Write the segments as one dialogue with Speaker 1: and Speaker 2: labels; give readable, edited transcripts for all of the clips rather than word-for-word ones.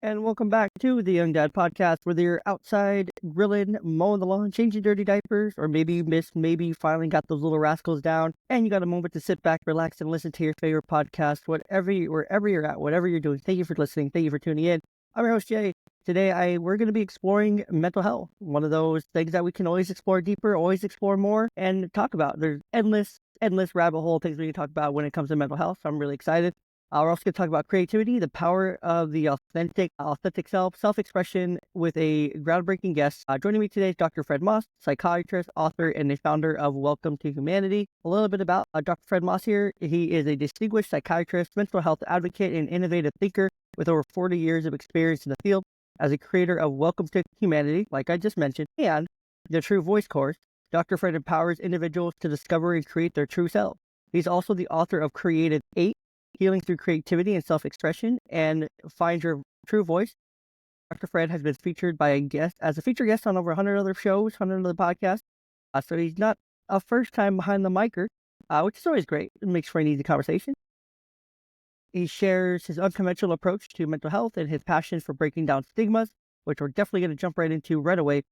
Speaker 1: And welcome back to the Young Dad Podcast, whether you're outside grilling, mowing the lawn, changing dirty diapers, or maybe you missed, maybe you finally got those little rascals down, and you got a moment to sit back, relax, and listen to your favorite podcast, wherever you're at, whatever you're doing. Thank you for listening. Thank you for tuning in. I'm your host, Jay. Today, we're going to be exploring mental health, one of those things that we can always explore deeper, always explore more, and talk about. There's endless rabbit hole things we can talk about when it comes to mental health. So I'm really excited. We're also going to talk about creativity, the power of the authentic self-expression with a groundbreaking guest. Joining me today is Dr. Fred Moss, psychiatrist, author, and the founder of Welcome to Humanity. A little bit about Dr. Fred Moss here. He is a distinguished psychiatrist, mental health advocate, and innovative thinker with over 40 years of experience in the field. As a creator of Welcome to Humanity, like I just mentioned, and the True Voice course, Dr. Fred empowers individuals to discover and create their true self. He's also the author of Creative 8, Healing Through Creativity and Self-Expression, and Find Your True Voice. Dr. Fred has been featured as a featured guest on over 100 other shows, 100 other podcasts. So he's not a first time behind the micer, which is always great. It makes for an easy conversation. He shares his unconventional approach to mental health and his passion for breaking down stigmas, which we're definitely going to jump right into right away.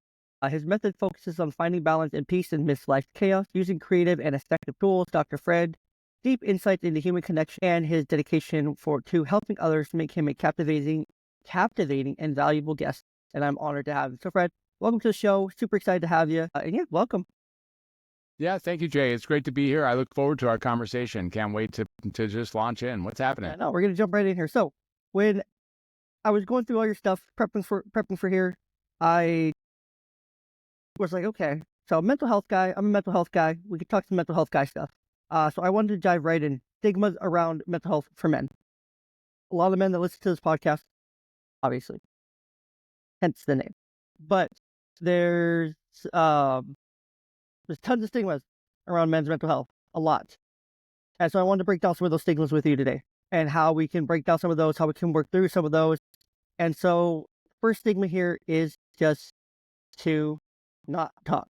Speaker 1: His method focuses on finding balance and peace in midst life's chaos, using creative and effective tools. Dr. Fred deep insights into human connection and his dedication to helping others make him a captivating and valuable guest. And I'm honored to have him. So Fred, welcome to the show. Super excited to have you. And yeah, welcome.
Speaker 2: Yeah, thank you, Jay. It's great to be here. I look forward to our conversation. Can't wait to just launch in. What's happening?
Speaker 1: No, we're going to jump right in here. So when I was going through all your stuff, prepping for here, I was like, okay, so I'm a mental health guy. We could talk some mental health guy stuff. So I wanted to dive right in. Stigmas around mental health for men. A lot of men that listen to this podcast, obviously, hence the name. But there's tons of stigmas around men's mental health, a lot. And so I wanted to break down some of those stigmas with you today, and how we can break down some of those, how we can work through some of those. And so, first stigma here is just to not talk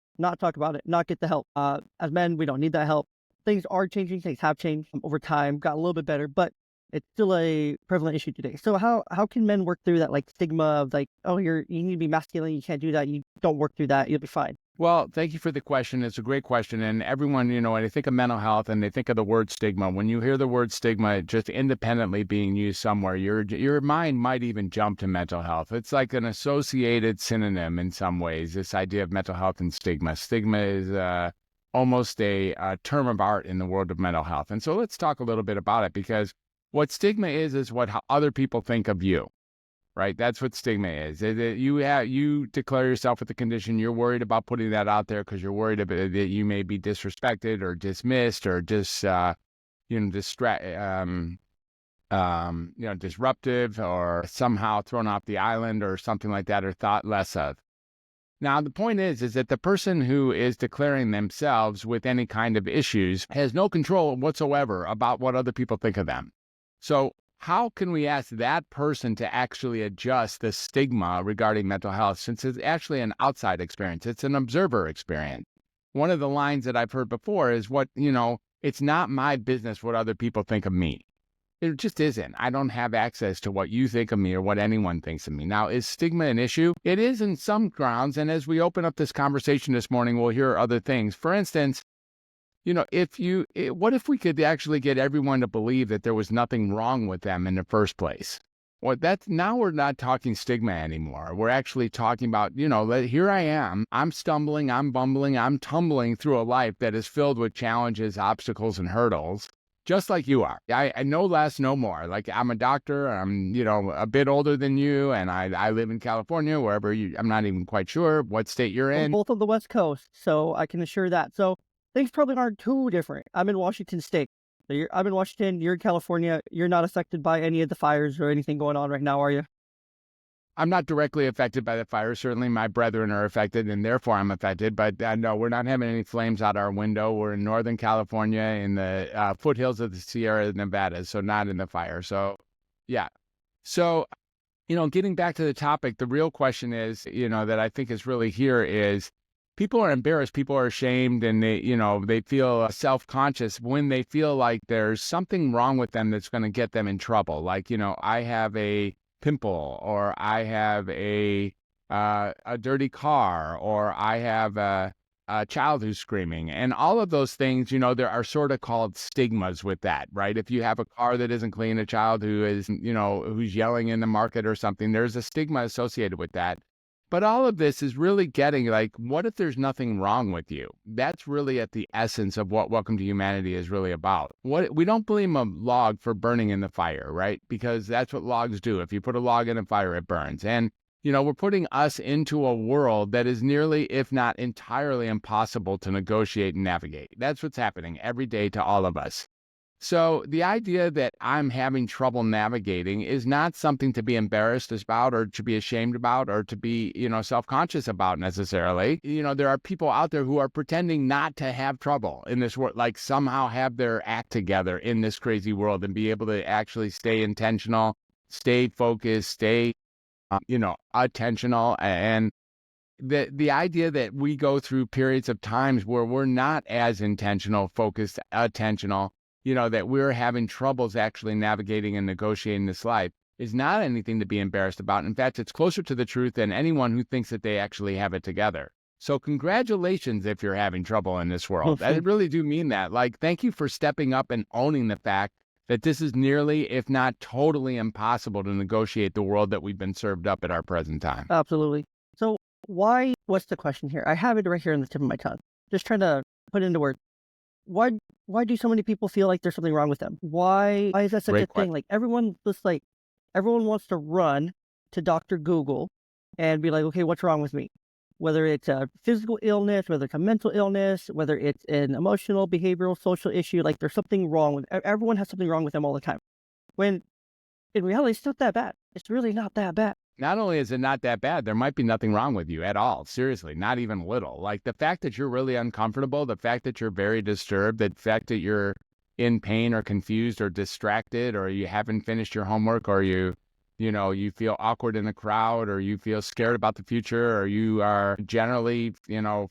Speaker 1: about it, not get the help. As men, we don't need that help. Things are changing. Things have changed over time, got a little bit better, but it's still a prevalent issue today. So how can men work through that stigma of oh, you need to be masculine, you can't do that, you don't work through that, you'll be fine?
Speaker 2: Well, thank you for the question. It's a great question. And everyone, when they think of mental health and they think of the word stigma, when you hear the word stigma just independently being used somewhere, your mind might even jump to mental health. It's like an associated synonym in some ways, this idea of mental health and stigma. Stigma is almost a term of art in the world of mental health. And so let's talk a little bit about it, because what stigma is what other people think of you, right? That's what stigma is. You declare yourself with a condition, you're worried about putting that out there because you're worried about that you may be disrespected or dismissed or disruptive or somehow thrown off the island or something like that, or thought less of. Now, the point is that the person who is declaring themselves with any kind of issues has no control whatsoever about what other people think of them. So how can we ask that person to actually adjust the stigma regarding mental health, since it's actually an outside experience? It's an observer experience. One of the lines that I've heard before is it's not my business what other people think of me. It just isn't. I don't have access to what you think of me or what anyone thinks of me. Now, is stigma an issue? It is in some grounds. And as we open up this conversation this morning, we'll hear other things. For instance, what if we could actually get everyone to believe that there was nothing wrong with them in the first place? Well, now we're not talking stigma anymore. We're actually talking about, here I am. I'm stumbling, I'm bumbling, I'm tumbling through a life that is filled with challenges, obstacles, and hurdles. Just like you are. I no less, no more. Like, I'm a doctor, I'm, a bit older than you, and I live in California, wherever I'm not even quite sure what state you're in.
Speaker 1: Both on the West Coast, so I can assure that. So things probably aren't too different. I'm in Washington State. I'm in Washington, you're in California. You're not affected by any of the fires or anything going on right now, are you?
Speaker 2: I'm not directly affected by the fire. Certainly my brethren are affected, and therefore I'm affected. But no, we're not having any flames out our window. We're in Northern California in the foothills of the Sierra Nevada, so not in the fire. So, yeah. So, getting back to the topic, the real question is, that I think is really here is, people are embarrassed, people are ashamed, and they feel self-conscious when they feel like there's something wrong with them that's going to get them in trouble. Like, I have a pimple, or I have a dirty car, or I have a child who's screaming. And all of those things, there are sort of called stigmas with that, right? If you have a car that isn't clean, a child who is, who's yelling in the market or something, there's a stigma associated with that. But all of this is really getting like, what if there's nothing wrong with you? That's really at the essence of what Welcome to Humanity is really about. We don't blame a log for burning in the fire, right? Because that's what logs do. If you put a log in a fire, it burns. And we're putting us into a world that is nearly, if not entirely, impossible to negotiate and navigate. That's what's happening every day to all of us. So the idea that I'm having trouble navigating is not something to be embarrassed about or to be ashamed about or to be, self-conscious about necessarily. There are people out there who are pretending not to have trouble in this world, like somehow have their act together in this crazy world and be able to actually stay intentional, stay focused, stay attentional. And the idea that we go through periods of times where we're not as intentional, focused, attentional, that we're having troubles actually navigating and negotiating this life is not anything to be embarrassed about. In fact, it's closer to the truth than anyone who thinks that they actually have it together. So congratulations if you're having trouble in this world. I really do mean that. Like, thank you for stepping up and owning the fact that this is nearly, if not totally impossible to negotiate the world that we've been served up at our present time.
Speaker 1: Absolutely. So what's the question here? I have it right here on the tip of my tongue. Just trying to put it into words. Why do so many people feel like there's something wrong with them? Why is that such
Speaker 2: Great
Speaker 1: a thing? Like everyone wants to run to Dr. Google and be like, okay, what's wrong with me? Whether it's a physical illness, whether it's a mental illness, whether it's an emotional, behavioral, social issue, like there's something wrong with everyone has something wrong with them all the time. When in reality, it's not that bad. It's really not that bad.
Speaker 2: Not only is it not that bad, there might be nothing wrong with you at all. Seriously, not even little. Like the fact that you're really uncomfortable, the fact that you're very disturbed, the fact that you're in pain or confused or distracted, or you haven't finished your homework, or you feel awkward in a crowd, or you feel scared about the future, or you are generally,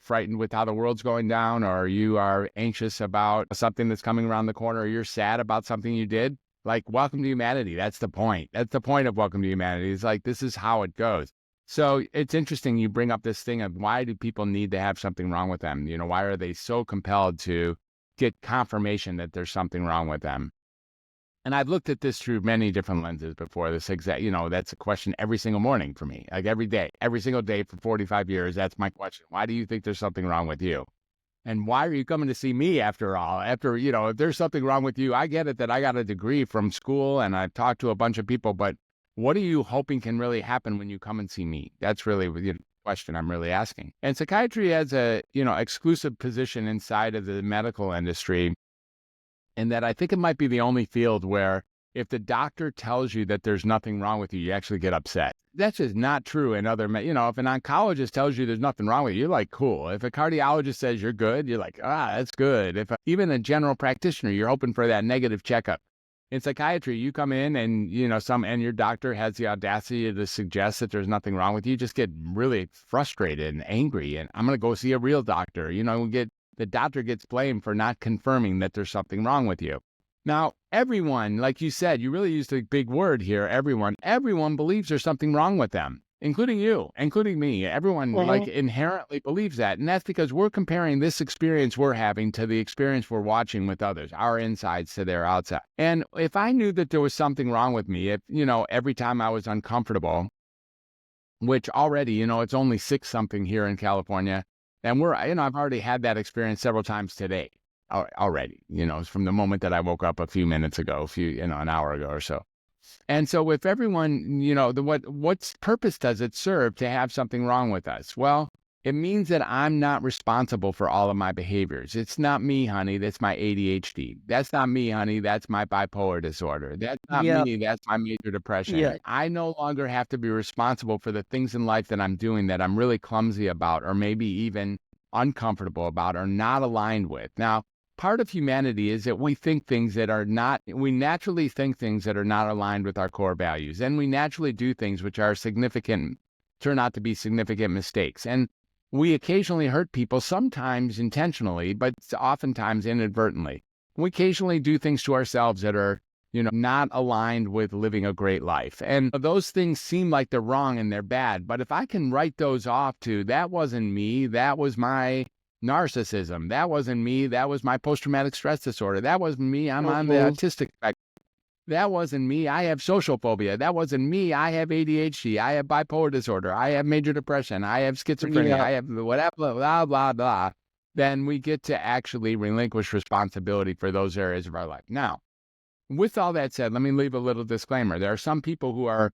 Speaker 2: frightened with how the world's going down, or you are anxious about something that's coming around the corner, or you're sad about something you did. Like, welcome to humanity. That's the point. That's the point of Welcome to Humanity. It's like, this is how it goes. So it's interesting you bring up this thing of why do people need to have something wrong with them? Why are they so compelled to get confirmation that there's something wrong with them? And I've looked at this through many different lenses before. This exact, that's a question every single morning for me, like every day, every single day for 45 years. That's my question. Why do you think there's something wrong with you? And why are you coming to see me after all? After, if there's something wrong with you, I get it that I got a degree from school and I've talked to a bunch of people, but what are you hoping can really happen when you come and see me? That's really the question I'm really asking. And psychiatry has a, exclusive position inside of the medical industry, in that I think it might be the only field where if the doctor tells you that there's nothing wrong with you, you actually get upset. That's just not true in other, if an oncologist tells you there's nothing wrong with you, you're like, cool. If a cardiologist says you're good, you're like, that's good. If even a general practitioner, you're hoping for that negative checkup. In psychiatry, you come in and, and your doctor has the audacity to suggest that there's nothing wrong with you, just get really frustrated and angry. And I'm going to go see a real doctor. The doctor gets blamed for not confirming that there's something wrong with you. Now, everyone, like you said, you really used a big word here, everyone believes there's something wrong with them, including you, including me. Everyone inherently believes that. And that's because we're comparing this experience we're having to the experience we're watching with others, our insides to their outside. And if I knew that there was something wrong with me, if, every time I was uncomfortable, which already, it's only 6 something here in California, and I've already had that experience several times today. Already, from the moment that I woke up a few minutes ago, an hour ago or so. And so if everyone, what purpose does it serve to have something wrong with us? Well, it means that I'm not responsible for all of my behaviors. It's not me, honey. That's my ADHD. That's not me, honey. That's my bipolar disorder. That's not me. That's my major depression. Yeah. I no longer have to be responsible for the things in life that I'm doing that I'm really clumsy about, or maybe even uncomfortable about, or not aligned with. Now, part of humanity is that we naturally think things that are not aligned with our core values. And we naturally do things which are turn out to be significant mistakes. And we occasionally hurt people, sometimes intentionally, but oftentimes inadvertently. We occasionally do things to ourselves that are, not aligned with living a great life. And those things seem like they're wrong and they're bad. But if I can write those off to, that wasn't me, that was my narcissism, that wasn't me, that was my post-traumatic stress disorder, that wasn't me, I'm on the autistic spectrum, that wasn't me, I have social phobia, that wasn't me, I have ADHD, I have bipolar disorder, I have major depression, I have schizophrenia, I have whatever, blah, blah, blah, then we get to actually relinquish responsibility for those areas of our life. Now, with all that said, let me leave a little disclaimer. There are some people who are,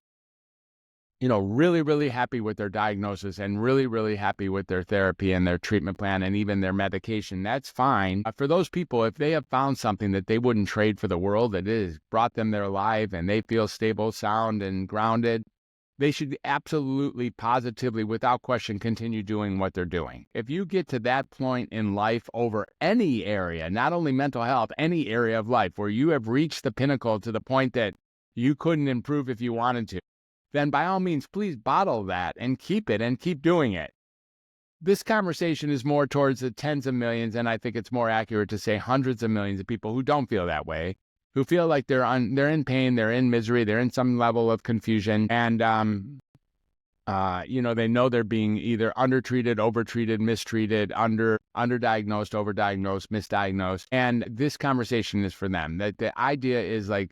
Speaker 2: really, really happy with their diagnosis and really, really happy with their therapy and their treatment plan and even their medication. That's fine. For those people, if they have found something that they wouldn't trade for the world, that it has brought them their life and they feel stable, sound, and grounded, they should absolutely, positively, without question, continue doing what they're doing. If you get to that point in life over any area, not only mental health, any area of life where you have reached the pinnacle to the point that you couldn't improve if you wanted to, then by all means, please bottle that and keep it and keep doing it. This conversation is more towards the tens of millions, and I think it's more accurate to say hundreds of millions of people who don't feel that way, who feel like they're in pain, they're in misery, they're in some level of confusion, and they know they're being either undertreated, overtreated, mistreated, underdiagnosed, overdiagnosed, misdiagnosed, and this conversation is for them. That the idea is like,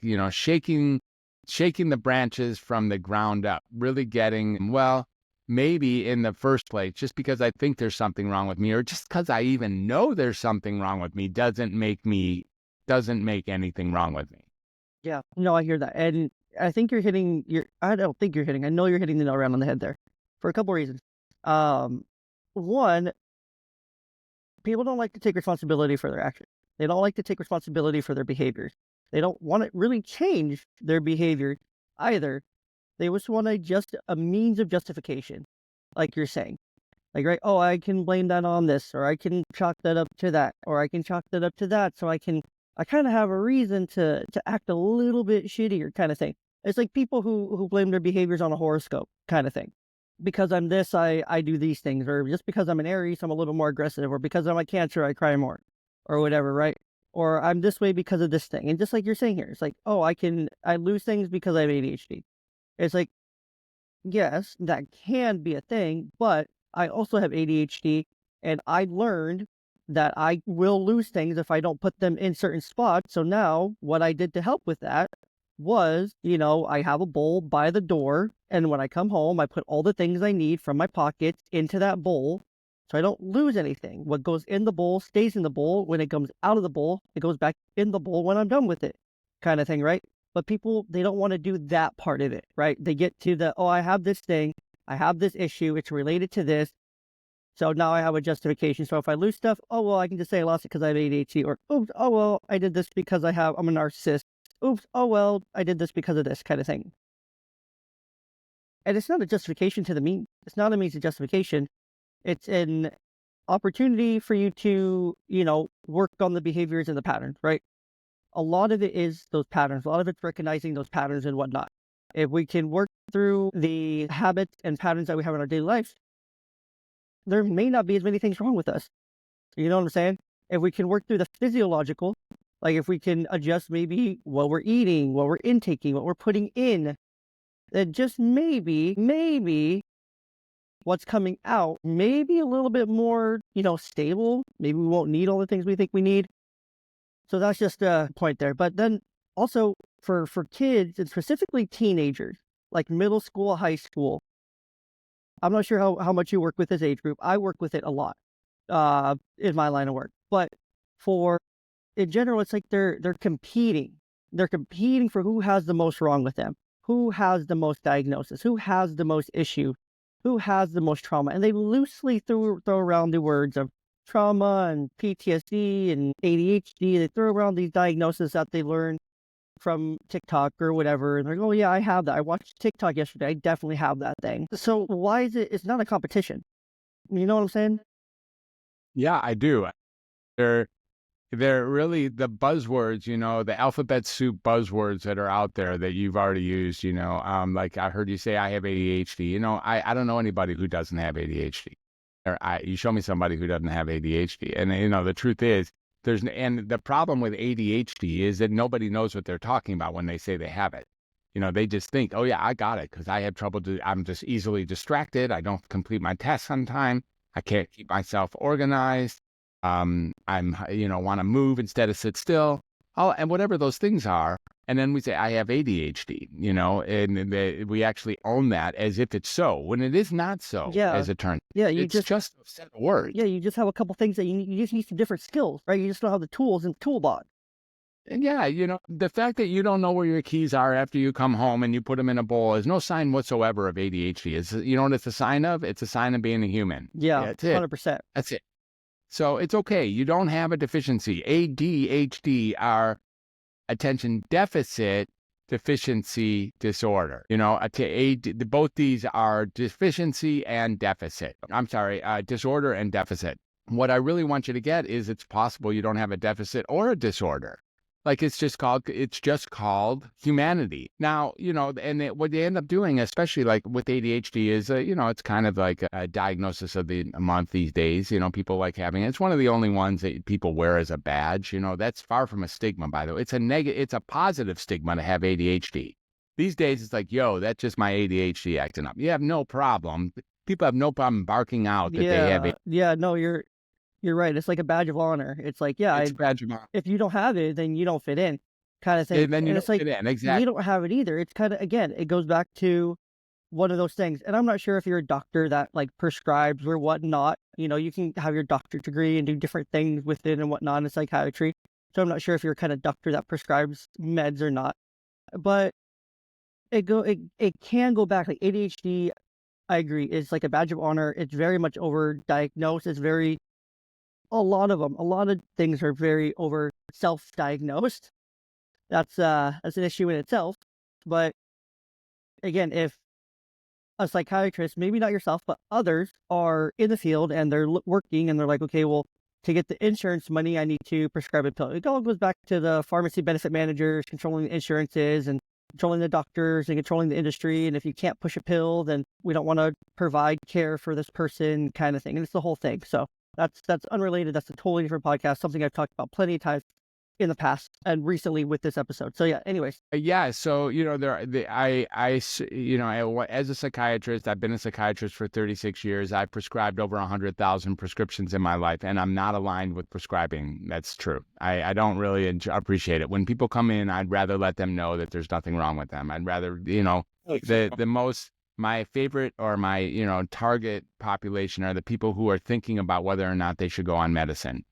Speaker 2: shaking the branches from the ground up, really getting, well, maybe in the first place, just because I think there's something wrong with me, or just because I even know there's something wrong with me, doesn't make anything wrong with me.
Speaker 1: Yeah, no, I hear that. And I think I know you're hitting the nail right on the head there for a couple of reasons. One, people don't like to take responsibility for their actions. They don't like to take responsibility for their behaviors. They don't want to really change their behavior either. They just want a means of justification, like you're saying. Like, right, oh, I can blame that on this, or I can chalk that up to that, or I can chalk that up to that, so I kind of have a reason to act a little bit shittier kind of thing. It's like people who blame their behaviors on a horoscope kind of thing. Because I'm this, I do these things, or just because I'm an Aries, I'm a little more aggressive, or because I'm a Cancer, I cry more, or whatever, right? Or I'm this way because of this thing. And just like you're saying here, it's like, oh, I lose things because I have ADHD. It's like, yes, that can be a thing, but I also have ADHD, and I learned that I will lose things if I don't put them in certain spots. So now what I did to help with that was, I have a bowl by the door, and when I come home, I put all the things I need from my pockets into that bowl so I don't lose anything. What goes in the bowl stays in the bowl. When it comes out of the bowl, it goes back in the bowl when I'm done with it, kind of thing, right? But people, they don't want to do that part of it, right? They get to I have this thing, I have this issue, it's related to this, so now I have a justification. So if I lose stuff, oh, well, I can just say I lost it because I have ADHD, or, oops, oh, well, I did this because I'm a narcissist. Oops, oh, well, I did this because of this kind of thing. And it's not a justification to the mean. It's not a means of justification. It's an opportunity for you to, work on the behaviors and the patterns, right? A lot of it is those patterns. A lot of it's recognizing those patterns and whatnot. If we can work through the habits and patterns that we have in our daily life, there may not be as many things wrong with us. You know what I'm saying? If we can work through the physiological, like if we can adjust maybe what we're eating, what we're intaking, what we're putting in, then just maybe what's coming out may be a little bit more, stable. Maybe we won't need all the things we think we need. So that's just a point there. But then also for kids, and specifically teenagers, like middle school, high school, I'm not sure how much you work with this age group. I work with it a lot in my line of work. But in general, it's like they're competing. They're competing for who has the most wrong with them, who has the most diagnosis, who has the most issue, who has the most trauma. And they loosely throw around the words of trauma and PTSD and ADHD. They throw around these diagnoses that they learn from TikTok or whatever. And they're like, oh yeah, I have that. I watched TikTok yesterday. I definitely have that thing. So why is it's not a competition? You know what I'm saying?
Speaker 2: Yeah, I do. They're really the buzzwords, the alphabet soup buzzwords that are out there that you've already used, like I heard you say I have ADHD. I don't know anybody who doesn't have ADHD. You show me somebody who doesn't have ADHD. And, the truth is, And the problem with ADHD is that nobody knows what they're talking about when they say they have it. They just think, oh yeah, I got it because I have trouble. I'm just easily distracted. I don't complete my tasks on time. I can't keep myself organized. I'm, want to move instead of sit still. And whatever those things are. And then we say, I have ADHD, and we actually own that as if it's so, when it is not so, as it turns.
Speaker 1: Yeah,
Speaker 2: it's just a set of words.
Speaker 1: Yeah, you just have a couple things that you just need some different skills, right? You just don't have the tools in the toolbox.
Speaker 2: And yeah, the fact that you don't know where your keys are after you come home and you put them in a bowl is no sign whatsoever of ADHD. You know what it's a sign of? It's a sign of being a human.
Speaker 1: Yeah,
Speaker 2: that's it.
Speaker 1: 100%.
Speaker 2: That's it. So it's okay. You don't have a deficiency. ADHD are attention deficit deficiency disorder. Both these are deficiency and deficit. Disorder and deficit. What I really want you to get is it's possible you don't have a deficit or a disorder. Like it's just called humanity. Now, what they end up doing, especially like with ADHD, is, it's kind of like a diagnosis of the month these days. People like having it. It's one of the only ones that people wear as a badge. That's far from a stigma, by the way. It's a positive stigma to have ADHD. These days, it's like, yo, that's just my ADHD acting up. You have no problem. People have no problem barking out that they have it.
Speaker 1: Yeah, no, you're right. It's like a badge of honor. It's like,
Speaker 2: it's a badge of honor.
Speaker 1: If you don't have it, then you don't fit in, kind of thing.
Speaker 2: And then you don't fit in, exactly.
Speaker 1: You don't have it either. It's kind of, again, it goes back to one of those things. And I'm not sure if you're a doctor that like prescribes or whatnot. You can have your doctorate degree and do different things with it and whatnot in psychiatry. So I'm not sure if you're a kind of doctor that prescribes meds or not. But it can go back. Like ADHD, I agree, it's like a badge of honor. It's very much overdiagnosed. A lot of things are very over self-diagnosed. That's an issue in itself. But again, if a psychiatrist, maybe not yourself, but others are in the field and they're working and they're like, okay, well, to get the insurance money, I need to prescribe a pill. It all goes back to the pharmacy benefit managers controlling the insurances and controlling the doctors and controlling the industry. And if you can't push a pill, then we don't want to provide care for this person, kind of thing. And it's the whole thing. So that's unrelated. That's a totally different podcast. Something I've talked about plenty of times in the past and recently with this episode. So yeah, anyways.
Speaker 2: Yeah. So, as a psychiatrist, I've been a psychiatrist for 36 years. I've prescribed over 100,000 prescriptions in my life, and I'm not aligned with prescribing. That's true. I don't really appreciate it. When people come in, I'd rather let them know that there's nothing wrong with them. I'd rather, my favorite or my, target population are the people who are thinking about whether or not they should go on medicine.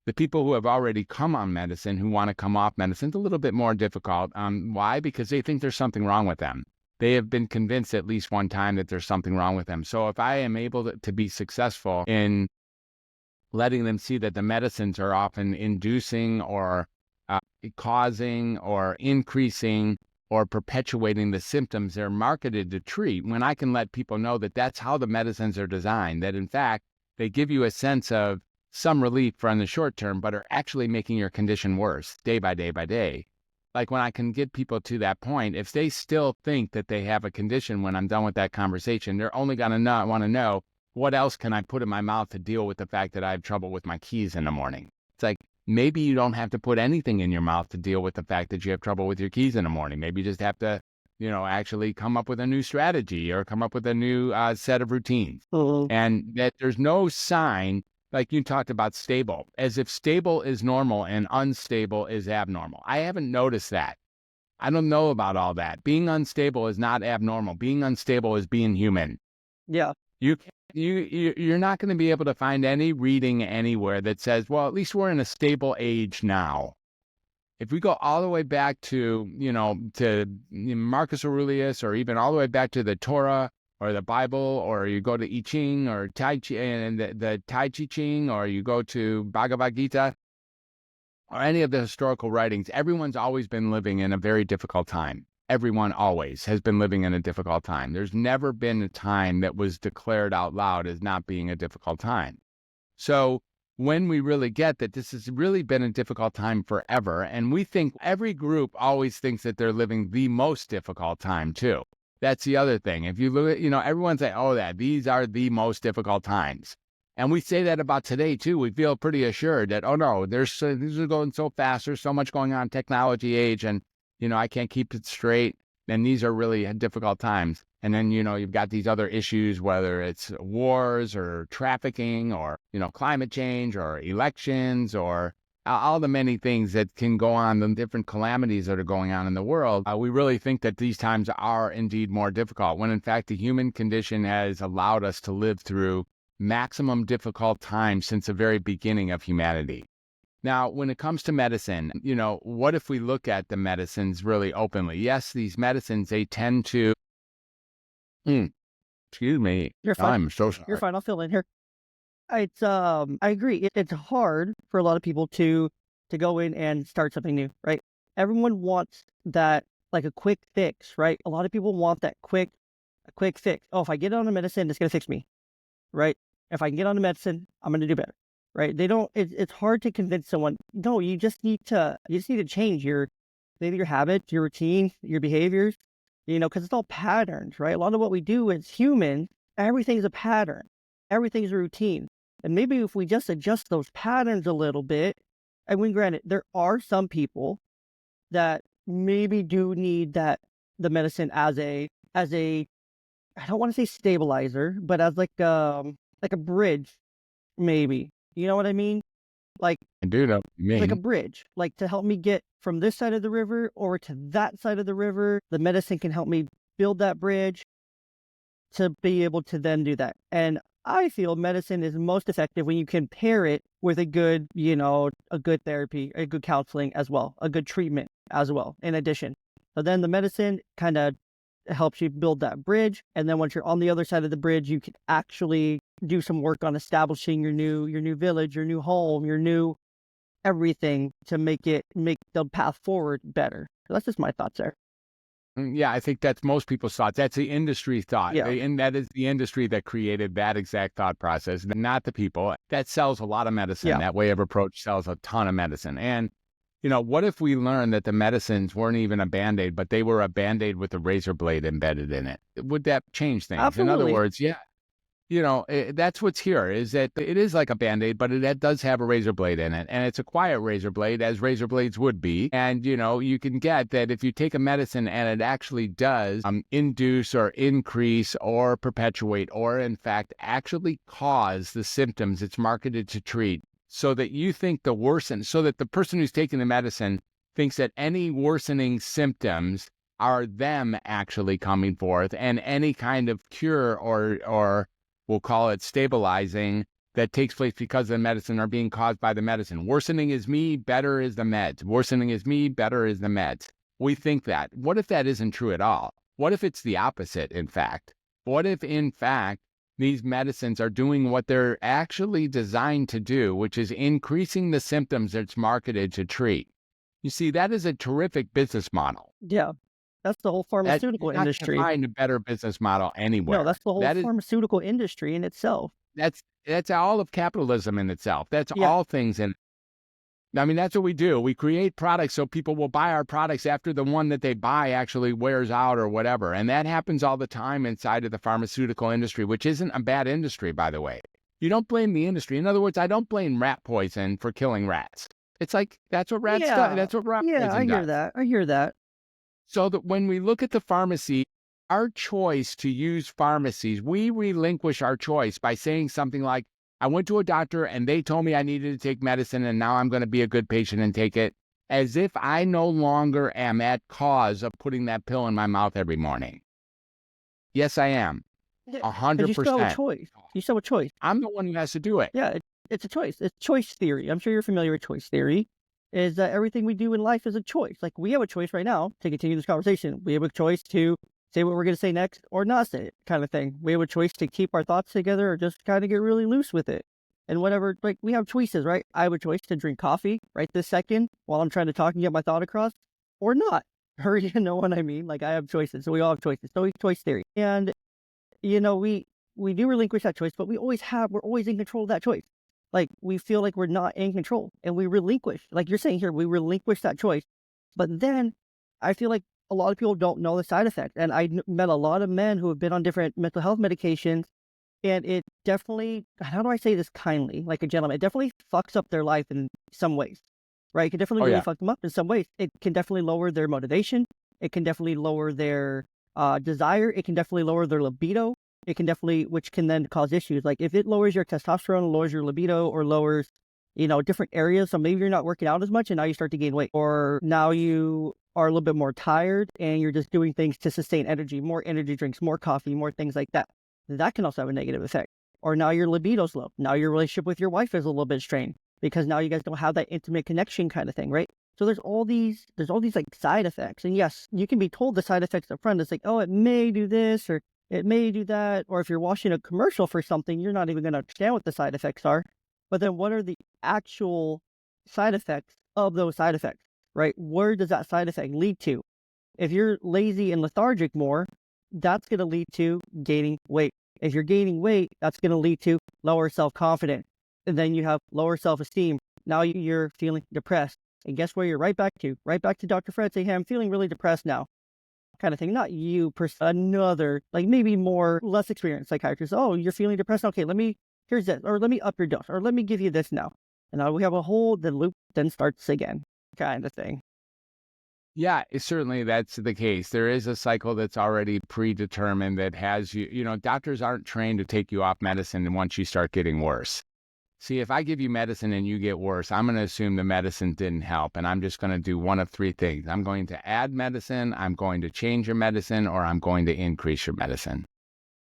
Speaker 2: The people who have already come on medicine, who want to come off medicine, it's a little bit more difficult. Why? Because they think there's something wrong with them. They have been convinced at least one time that there's something wrong with them. So if I am able to be successful in letting them see that the medicines are often inducing or causing or increasing or perpetuating the symptoms they're marketed to treat, when I can let people know that that's how the medicines are designed, that in fact, they give you a sense of some relief for in the short term, but are actually making your condition worse day by day by day. Like when I can get people to that point, if they still think that they have a condition when I'm done with that conversation, they're only going to want to know, what else can I put in my mouth to deal with the fact that I have trouble with my keys in the morning? It's like, maybe you don't have to put anything in your mouth to deal with the fact that you have trouble with your keys in the morning. Maybe you just have to, actually come up with a new strategy or come up with a new set of routines.
Speaker 1: Mm-hmm.
Speaker 2: And that there's no sign, like you talked about stable, as if stable is normal and unstable is abnormal. I haven't noticed that. I don't know about all that. Being unstable is not abnormal. Being unstable is being human.
Speaker 1: Yeah.
Speaker 2: You're not going to be able to find any reading anywhere that says, well, at least we're in a stable age now. If we go all the way back to, to Marcus Aurelius, or even all the way back to the Torah or the Bible, or you go to I Ching or Tai Chi and the Tai Chi Ching, or you go to Bhagavad Gita or any of the historical writings, everyone's always been living in a very difficult time. Everyone always has been living in a difficult time. There's never been a time that was declared out loud as not being a difficult time. So when we really get that this has really been a difficult time forever, and we think every group always thinks that they're living the most difficult time too. That's the other thing. If you look at, everyone's like, oh, these are the most difficult times. And we say that about today too. We feel pretty assured that, oh no, these are going so fast. There's so much going on in technology age, and I can't keep it straight. And these are really difficult times. And then you've got these other issues, whether it's wars or trafficking or climate change or elections or all the many things that can go on, the different calamities that are going on in the world. We really think that these times are indeed more difficult, when in fact the human condition has allowed us to live through maximum difficult times since the very beginning of humanity. Now, when it comes to medicine, what if we look at the medicines really openly? Yes, these medicines, they tend to, excuse me.
Speaker 1: You're fine.
Speaker 2: I'm so sorry.
Speaker 1: You're fine. I'll fill in here. I agree. It's hard for a lot of people to go in and start something new, right? Everyone wants that, like a quick fix, right? A lot of people want that quick fix. Oh, if I get on the medicine, it's gonna fix me, right? If I can get on the medicine, I'm gonna do better, right? It's hard to convince someone. No, you just need to change maybe your habits, your routine, your behaviors, because it's all patterns, right? A lot of what we do as humans, everything's a pattern, everything's a routine. And maybe if we just adjust those patterns a little bit, I mean, granted, there are some people that maybe do need the medicine as a, I don't want to say stabilizer, but as like a bridge, maybe. You know what I mean? Like,
Speaker 2: I do know what you mean.
Speaker 1: Like a bridge, like to help me get from this side of the river or to that side of the river. The medicine can help me build that bridge to be able to then do that. And I feel medicine is most effective when you can pair it with a good, a good therapy, a good counseling as well, a good treatment as well, in addition. So then the medicine kind of helps you build that bridge. And then once you're on the other side of the bridge, you can actually do some work on establishing your new village, your new home, your new everything to make the path forward better. So that's just my thoughts there.
Speaker 2: Yeah, I think that's most people's thoughts. That's the industry thought.
Speaker 1: Yeah.
Speaker 2: And that is the industry that created that exact thought process, not the people. That sells a lot of medicine.
Speaker 1: Yeah.
Speaker 2: That way of approach sells a ton of medicine. And, what if we learned that the medicines weren't even a Band-Aid, but they were a Band-Aid with a razor blade embedded in it? Would that change things?
Speaker 1: Absolutely.
Speaker 2: In other words, yeah. That's what's here, is that it is like a Band-Aid, but it does have a razor blade in it. And it's a quiet razor blade, as razor blades would be. And, you can get that if you take a medicine and it actually does induce or increase or perpetuate or, in fact, actually cause the symptoms it's marketed to treat, so that you think so that the person who's taking the medicine thinks that any worsening symptoms are them actually coming forth, and any kind of cure or we'll call it stabilizing that takes place because of the medicine are being caused by the medicine. Worsening is me, better is the meds. Worsening is me, better is the meds. We think that. What if that isn't true at all? What if it's the opposite, in fact? What if, in fact, these medicines are doing what they're actually designed to do, which is increasing the symptoms it's marketed to treat? You see, that is a terrific business model.
Speaker 1: Yeah. That's the whole pharmaceutical industry.
Speaker 2: Not to find a better business model anywhere.
Speaker 1: No, that's the whole pharmaceutical industry in itself.
Speaker 2: That's all of capitalism in itself. That's all things in. I mean, that's what we do. We create products so people will buy our products after the one that they buy actually wears out or whatever. And that happens all the time inside of the pharmaceutical industry, which isn't a bad industry, by the way. You don't blame the industry. In other words, I don't blame rat poison for killing rats. It's like, that's what rats do. That's what rat poison does.
Speaker 1: Yeah, I hear that.
Speaker 2: So that when we look at the pharmacy, our choice to use pharmacies, we relinquish our choice by saying something like, I went to a doctor and they told me I needed to take medicine, and now I'm going to be a good patient and take it, as if I no longer am at cause of putting that pill in my mouth every morning. Yes, I am. 100%.
Speaker 1: You still have a choice. You still have a choice.
Speaker 2: I'm the one who has to do it.
Speaker 1: Yeah, it's a choice. It's choice theory. I'm sure you're familiar with choice theory. Is that everything we do in life is a choice. Like, we have a choice right now to continue this conversation. We have a choice to say what we're going to say next or not say it, kind of thing. We have a choice to keep our thoughts together or just kind of get really loose with it. And whatever, like, we have choices, right? I have a choice to drink coffee right this second while I'm trying to talk and get my thought across, or not. Or, you know what I mean? Like, I have choices. So we all have choices. So it's choice theory. And, we do relinquish that choice, but we're always in control of that choice. Like, we feel like we're not in control, and we relinquish, like you're saying here, we relinquish that choice. But then I feel like a lot of people don't know the side effects. And I met a lot of men who have been on different mental health medications, And it definitely, how do I say this kindly, like a gentleman, it definitely fucks up their life in some ways, right? It can definitely
Speaker 2: Oh
Speaker 1: really
Speaker 2: yeah.
Speaker 1: fuck them up in some ways. It can definitely lower their motivation. It can definitely lower their desire. It can definitely lower their libido. It can definitely, which can then cause issues. Like if it lowers your testosterone, lowers your libido, or lowers, different areas. So maybe you're not working out as much and now you start to gain weight. Or now you are a little bit more tired and you're just doing things to sustain energy, more energy drinks, more coffee, more things like that. That can also have a negative effect. Or now your libido's low. Now your relationship with your wife is a little bit strained because now you guys don't have that intimate connection kind of thing, right? So there's all these like side effects. And yes, you can be told the side effects up front. It's like, oh, it may do this or it may do that. Or if you're watching a commercial for something, you're not even going to understand what the side effects are. But then what are the actual side effects of those side effects, right? Where does that side effect lead to? If you're lazy and lethargic more, that's going to lead to gaining weight. If you're gaining weight, that's going to lead to lower self-confidence. And then you have lower self-esteem. Now you're feeling depressed. And guess where you're right back to? Right back to Dr. Fred saying, hey, I'm feeling really depressed now. Kind of thing. Not you, another, like maybe more, less experienced psychiatrist. Oh, you're feeling depressed? Okay, here's this. Or let me up your dose. Or let me give you this now. And now we have the loop then starts again, kind of thing.
Speaker 2: Yeah, certainly that's the case. There is a cycle that's already predetermined that has you, doctors aren't trained to take you off medicine once you start getting worse. See, if I give you medicine and you get worse, I'm going to assume the medicine didn't help. And I'm just going to do one of three things. I'm going to add medicine, I'm going to change your medicine, or I'm going to increase your medicine.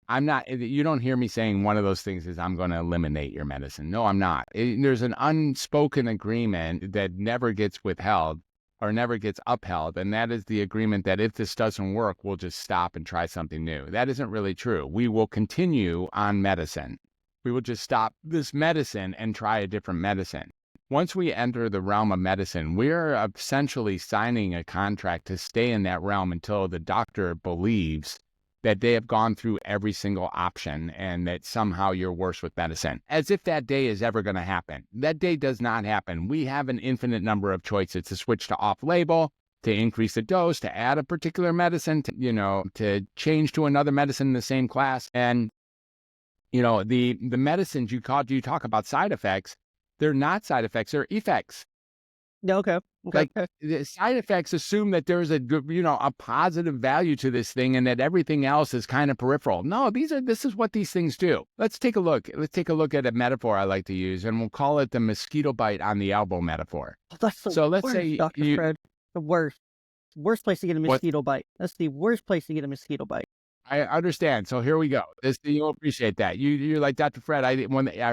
Speaker 2: You don't hear me saying one of those things is I'm going to eliminate your medicine. No, I'm not. There's an unspoken agreement that never gets withheld or never gets upheld. And that is the agreement that if this doesn't work, we'll just stop and try something new. That isn't really true. We will continue on medicine. We will just stop this medicine and try a different medicine. Once we enter the realm of medicine, we're essentially signing a contract to stay in that realm until the doctor believes that they have gone through every single option and that somehow you're worse with medicine, as if that day is ever going to happen. That day does not happen. We have an infinite number of choices to switch to off-label, to increase the dose, to add a particular medicine, to change to another medicine in the same class. And, the medicines you talk about side effects, they're not side effects, they're effects.
Speaker 1: Yeah, okay.
Speaker 2: Like the side effects assume that there's a positive value to this thing and that everything else is kind of peripheral. No, this is what these things do. Let's take a look. Let's take a look at a metaphor I like to use, and we'll call it the mosquito bite on the elbow metaphor.
Speaker 1: That's
Speaker 2: so let's
Speaker 1: worst,
Speaker 2: say
Speaker 1: Dr. Fred, the worst place to get a mosquito bite. That's the worst place to get a mosquito bite.
Speaker 2: I understand. So here we go. You'll appreciate that. You're like, Dr. Fred, I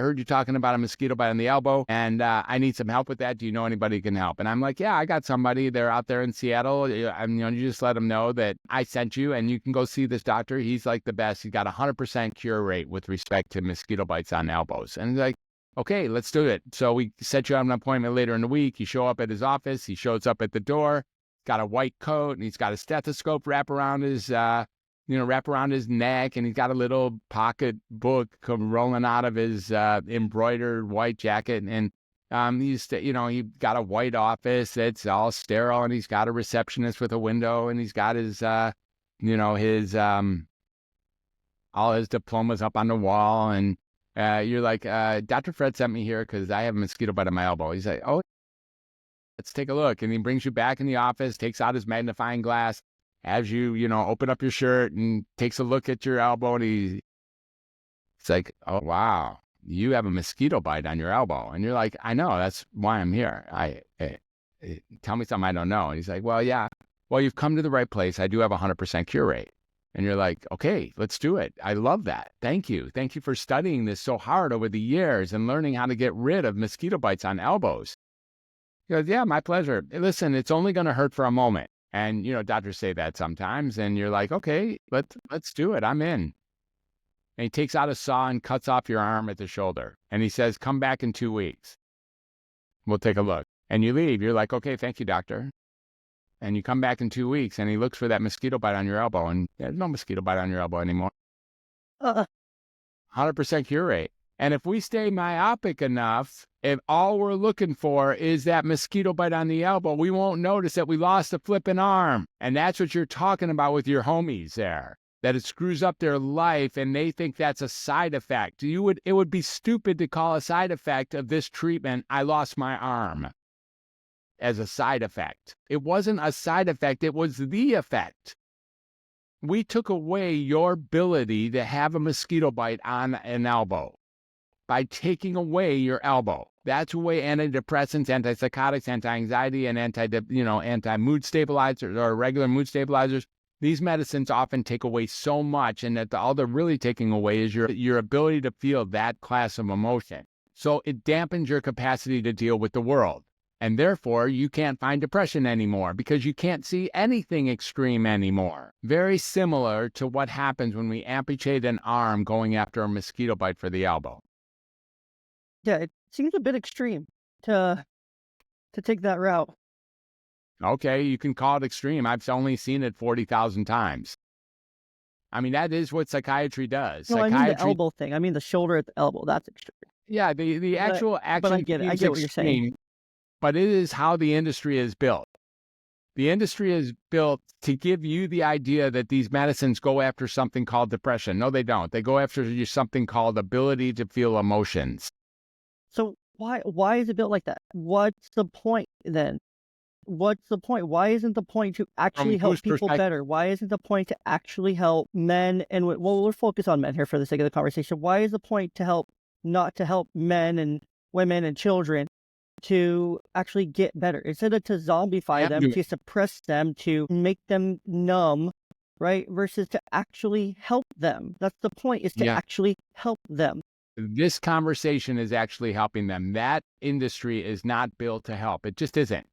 Speaker 2: heard you talking about a mosquito bite on the elbow, and I need some help with that. Do you know anybody who can help? And I'm like, yeah, I got somebody. They're out there in Seattle. And you just let them know that I sent you, and you can go see this doctor. He's like the best. He's got 100% cure rate with respect to mosquito bites on elbows. And like, okay, let's do it. So we set you on an appointment later in the week. You show up at his office. He shows up at the door. Got a white coat, and he's got a stethoscope wrapped around his neck, and he's got a little pocket book rolling out of his embroidered white jacket. And he's got a white office that's all sterile, and he's got a receptionist with a window, and he's got his all his diplomas up on the wall. And you're like, Dr. Fred sent me here because I have a mosquito bite on my elbow. He's like, oh, let's take a look. And he brings you back in the office, takes out his magnifying glass, as you open up your shirt and takes a look at your elbow, and it's like, oh, wow, you have a mosquito bite on your elbow. And you're like, I know, that's why I'm here. Tell me something I don't know. And he's like, well, yeah, well, you've come to the right place. I do have 100% cure rate. And you're like, okay, let's do it. I love that. Thank you. Thank you for studying this so hard over the years and learning how to get rid of mosquito bites on elbows. He goes, yeah, my pleasure. Listen, it's only going to hurt for a moment. And, doctors say that sometimes, and you're like, okay, let's do it. I'm in. And he takes out a saw and cuts off your arm at the shoulder. And he says, come back in 2 weeks. We'll take a look. And you leave. You're like, okay, thank you, doctor. And you come back in 2 weeks, and he looks for that mosquito bite on your elbow, and there's no mosquito bite on your elbow anymore. 100% cure rate. And if we stay myopic enough, if all we're looking for is that mosquito bite on the elbow, we won't notice that we lost a flipping arm. And that's what you're talking about with your homies there. that it screws up their life, and they think that's a side effect. It would be stupid to call a side effect of this treatment, I lost my arm, as a side effect. It wasn't a side effect, it was the effect. We took away your ability to have a mosquito bite on an elbow by taking away your elbow. That's the way antidepressants, antipsychotics, anti-anxiety, and anti-mood stabilizers or regular mood stabilizers, these medicines often take away so much, and that all they're really taking away is your ability to feel that class of emotion. So it dampens your capacity to deal with the world. And therefore, you can't find depression anymore because you can't see anything extreme anymore. Very similar to what happens when we amputate an arm going after a mosquito bite for the elbow.
Speaker 1: Yeah, it seems a bit extreme to take that route.
Speaker 2: Okay, you can call it extreme. I've only seen it 40,000 times. I mean, that is what psychiatry does.
Speaker 1: No, I mean the elbow thing. I mean the shoulder at the elbow. That's extreme.
Speaker 2: Yeah, the actual action
Speaker 1: but I get it. I get what you're saying.
Speaker 2: But it is how the industry is built. The industry is built to give you the idea that these medicines go after something called depression. No, they don't. They go after something called ability to feel emotions.
Speaker 1: So why is it built like that? What's the point then? What's the point? Why isn't the point to actually help people better? Why isn't the point to actually help men? And we'll focus on men here for the sake of the conversation. Why is the point not to help men and women and children to actually get better instead of to zombify them, to suppress them, to make them numb, right? Versus to actually help them. That's the point, is to actually help them.
Speaker 2: This conversation is actually helping them. That industry is not built to help. It just isn't.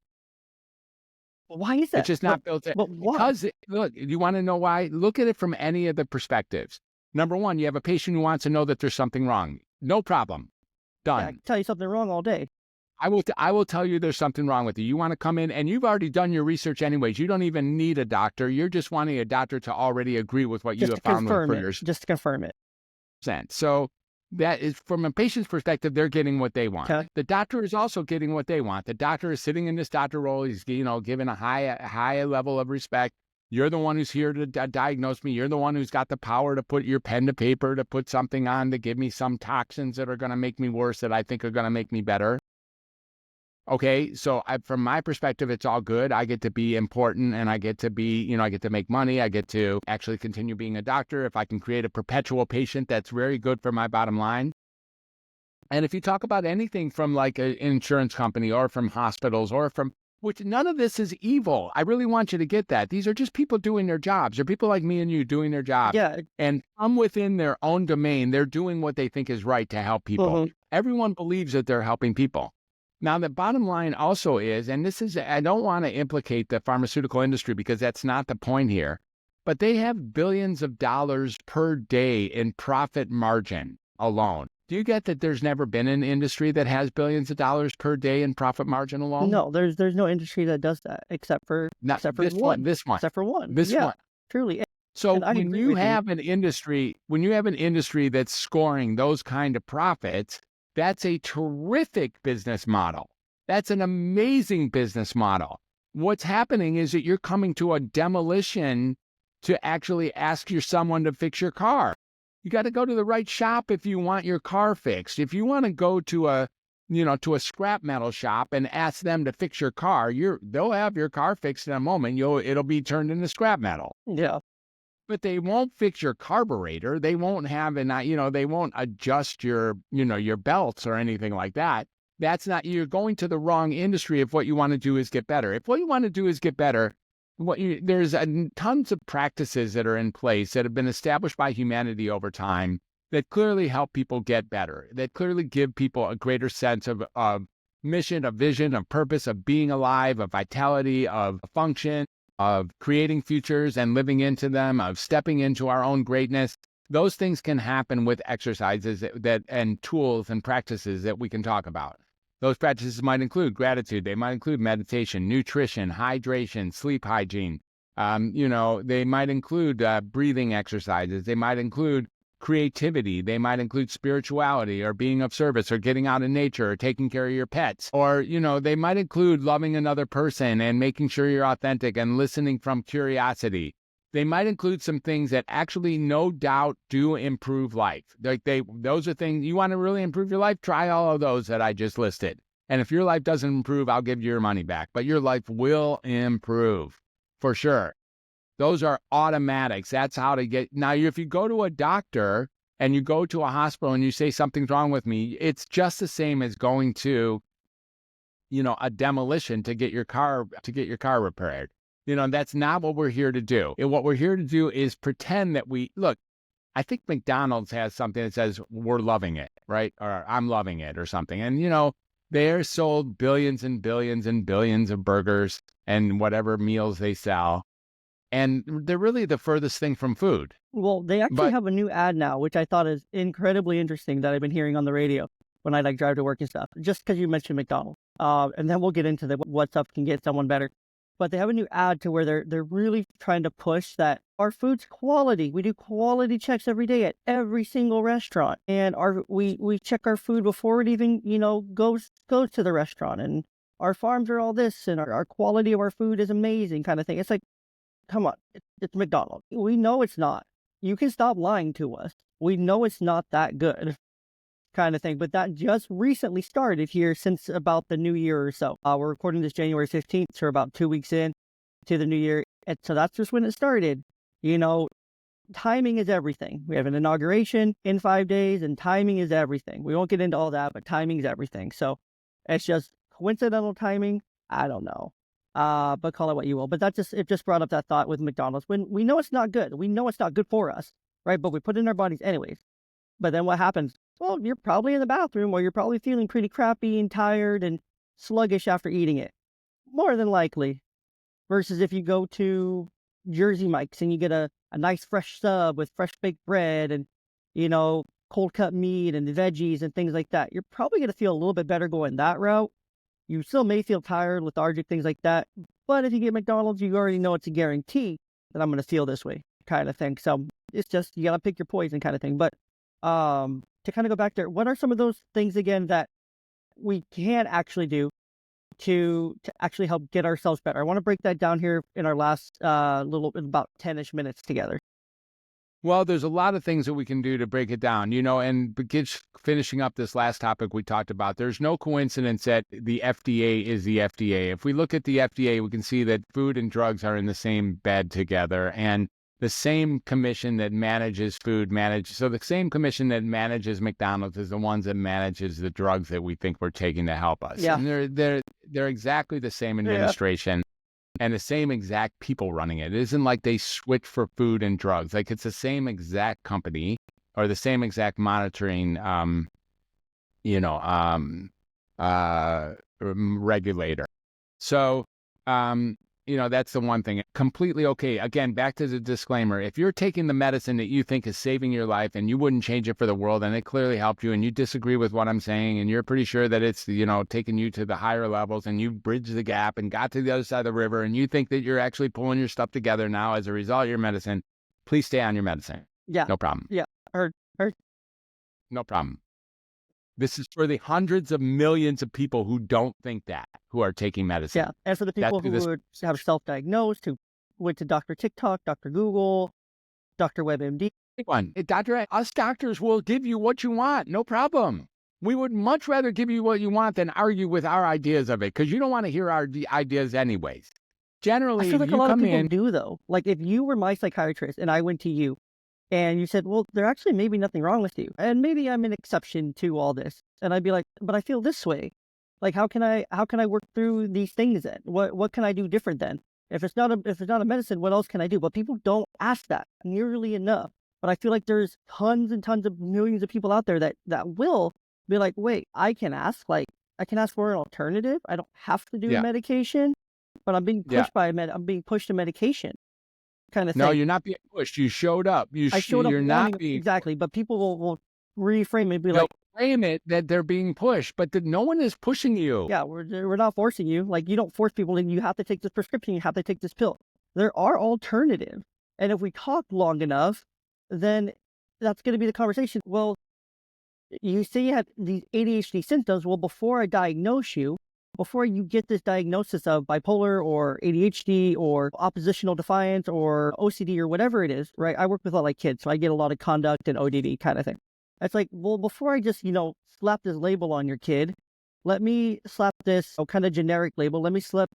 Speaker 1: Why is that?
Speaker 2: It's just not built to.
Speaker 1: But why?
Speaker 2: Because, look, you want to know why? Look at it from any of the perspectives. Number one, you have a patient who wants to know that there's something wrong. No problem. Done.
Speaker 1: Yeah, I can tell you something wrong all day.
Speaker 2: I will tell you there's something wrong with you. You want to come in, and you've already done your research anyways. You don't even need a doctor. You're just wanting a doctor to already agree with what you have found for yours.
Speaker 1: Just to confirm it.
Speaker 2: So that is, from a patient's perspective, they're getting what they want.
Speaker 1: Okay.
Speaker 2: The doctor is also getting what they want. The doctor is sitting in this doctor role. He's, given a high level of respect. You're the one who's here to diagnose me. You're the one who's got the power to put your pen to paper, to put something on, to give me some toxins that are going to make me worse, that I think are going to make me better. Okay, so from my perspective, it's all good. I get to be important, and I get to be, I get to make money. I get to actually continue being a doctor. If I can create a perpetual patient, that's very good for my bottom line. And if you talk about anything from like an insurance company or from hospitals or from, which none of this is evil. I really want you to get that. These are just people doing their jobs. They're people like me and you doing their jobs.
Speaker 1: Yeah. And
Speaker 2: from within their own domain, they're doing what they think is right to help people. Mm-hmm. Everyone believes that they're helping people. Now, the bottom line also is, and this is, I don't want to implicate the pharmaceutical industry because that's not the point here, but they have billions of dollars per day in profit margin alone. Do you get that there's never been an industry that has billions of dollars per day in profit margin alone?
Speaker 1: No, there's no industry that does that except for one. Except for one.
Speaker 2: This one.
Speaker 1: Truly.
Speaker 2: So when you have an industry that's scoring those kind of profits, that's a terrific business model. That's an amazing business model. What's happening is that you're coming to a demolition to actually ask someone to fix your car. You got to go to the right shop if you want your car fixed. If you want to go to a scrap metal shop and ask them to fix your car, they'll have your car fixed in a moment. It'll be turned into scrap metal.
Speaker 1: Yeah.
Speaker 2: But they won't fix your carburetor. They won't they won't adjust your belts or anything like that. That's not, you're going to the wrong industry if what you want to do is get better. If what you want to do is get better, there's tons of practices that are in place that have been established by humanity over time that clearly help people get better, that clearly give people a greater sense of mission, of vision, of purpose, of being alive, of vitality, of function, of creating futures and living into them, of stepping into our own greatness. Those things can happen with exercises and tools and practices that we can talk about. Those practices might include gratitude. They might include meditation, nutrition, hydration, sleep hygiene. They might include breathing exercises. They might include creativity. They might include spirituality or being of service or getting out in nature or taking care of your pets. Or, they might include loving another person and making sure you're authentic and listening from curiosity. they might include some things that actually no doubt do improve life. Like those are things you want to really improve your life. Try all of those that I just listed. And if your life doesn't improve, I'll give you your money back. But your life will improve for sure. Those are automatics. That's how to get. Now, if you go to a doctor and you go to a hospital and you say something's wrong with me, it's just the same as going to, a demolition to get your car repaired. That's not what we're here to do. And what we're here to do is pretend that look. I think McDonald's has something that says we're loving it, right? Or I'm loving it or something. And they're sold billions and billions and billions of burgers and whatever meals they sell. And they're really the furthest thing from food.
Speaker 1: Well, they actually
Speaker 2: But
Speaker 1: have a new ad now, which I thought is incredibly interesting that I've been hearing on the radio when I drive to work and stuff, just because you mentioned McDonald's. And then we'll get into what stuff can get someone better. But they have a new ad to where they're really trying to push that our food's quality. We do quality checks every day at every single restaurant, and we check our food before it even goes to the restaurant. And our farms are all this, and our quality of our food is amazing, kind of thing. It's like, come on, it's McDonald's. We know it's not. You can stop lying to us. We know it's not that good, kind of thing. But that just recently started here since about the new year or so. We're recording this January 15th, so we're about 2 weeks in to the new year. And so that's just when it started. Timing is everything. We have an inauguration in 5 days, and timing is everything. We won't get into all that, but timing is everything. So it's just coincidental timing. I don't know. But call it what you will. But it just brought up that thought with McDonald's. When we know it's not good. We know it's not good for us, right? But we put it in our bodies anyways. But then what happens? Well, you're probably in the bathroom, or you're probably feeling pretty crappy and tired and sluggish after eating it. More than likely. Versus if you go to Jersey Mike's and you get a nice fresh sub with fresh baked bread and, cold cut meat and veggies and things like that, you're probably going to feel a little bit better going that route. You still may feel tired, lethargic, things like that. But if you get McDonald's, you already know it's a guarantee that I'm going to feel this way, kind of thing. So it's just, you got to pick your poison, kind of thing. But to kind of go back there, what are some of those things again that we can actually do to actually help get ourselves better? I want to break that down here in our last about 10-ish minutes together.
Speaker 2: Well, there's a lot of things that we can do to break it down, and finishing up this last topic we talked about, there's no coincidence that the FDA is the FDA. If we look at the FDA, we can see that food and drugs are in the same bed together, and the same commission that manages so the same commission that manages McDonald's is the ones that manages the drugs that we think we're taking to help us.
Speaker 1: Yeah.
Speaker 2: And they're exactly the same administration. And the same exact people running it. It isn't like they switch for food and drugs. Like it's the same exact company or the same exact monitoring, regulator. So, that's the one thing. Completely okay. Again, back to the disclaimer. If you're taking the medicine that you think is saving your life and you wouldn't change it for the world and it clearly helped you and you disagree with what I'm saying and you're pretty sure that it's, taking you to the higher levels and you bridged the gap and got to the other side of the river and you think that you're actually pulling your stuff together now as a result of your medicine, please stay on your medicine.
Speaker 1: Yeah.
Speaker 2: No problem.
Speaker 1: Yeah.
Speaker 2: No problem. This is for the hundreds of millions of people who don't think that, who are taking medicine.
Speaker 1: Yeah, and for the people who would have self-diagnosed, who went to Dr. TikTok, Dr. Google, Dr. WebMD.
Speaker 2: Us doctors will give you what you want, no problem. We would much rather give you what you want than argue with our ideas of it, because you don't want to hear our ideas anyways. Generally,
Speaker 1: I feel like
Speaker 2: if you
Speaker 1: a lot
Speaker 2: come
Speaker 1: of people
Speaker 2: in,
Speaker 1: do, though. Like if you were my psychiatrist and I went to you, and you said, well, there actually may be nothing wrong with you. And maybe I'm an exception to all this. And I'd be like, but I feel this way. Like, how can I work through these things then? What can I do different then? If it's not a medicine, what else can I do? But people don't ask that nearly enough. But I feel like there's tons and tons of millions of people out there that will be like, wait, I can ask for an alternative. I don't have to do medication, but I'm being pushed I'm being pushed to medication. Kind of thing.
Speaker 2: No, you're not being pushed. You showed up.
Speaker 1: I showed up.
Speaker 2: You're not being
Speaker 1: exactly. But people will reframe it and be
Speaker 2: like,
Speaker 1: frame
Speaker 2: it that they're being pushed, but no one is pushing you.
Speaker 1: Yeah, we're not forcing you. Like you don't force people, and you have to take this prescription. You have to take this pill. There are alternatives, and if we talk long enough, then that's going to be the conversation. Well, you say you have these ADHD symptoms. Well, before I diagnose you, before you get this diagnosis of bipolar or ADHD or oppositional defiance or OCD or whatever it is, right? I work with a lot of kids, so I get a lot of conduct and ODD kind of thing. It's like, well, before I just, slap this label on your kid, let me slap this kind of generic label. Let me slap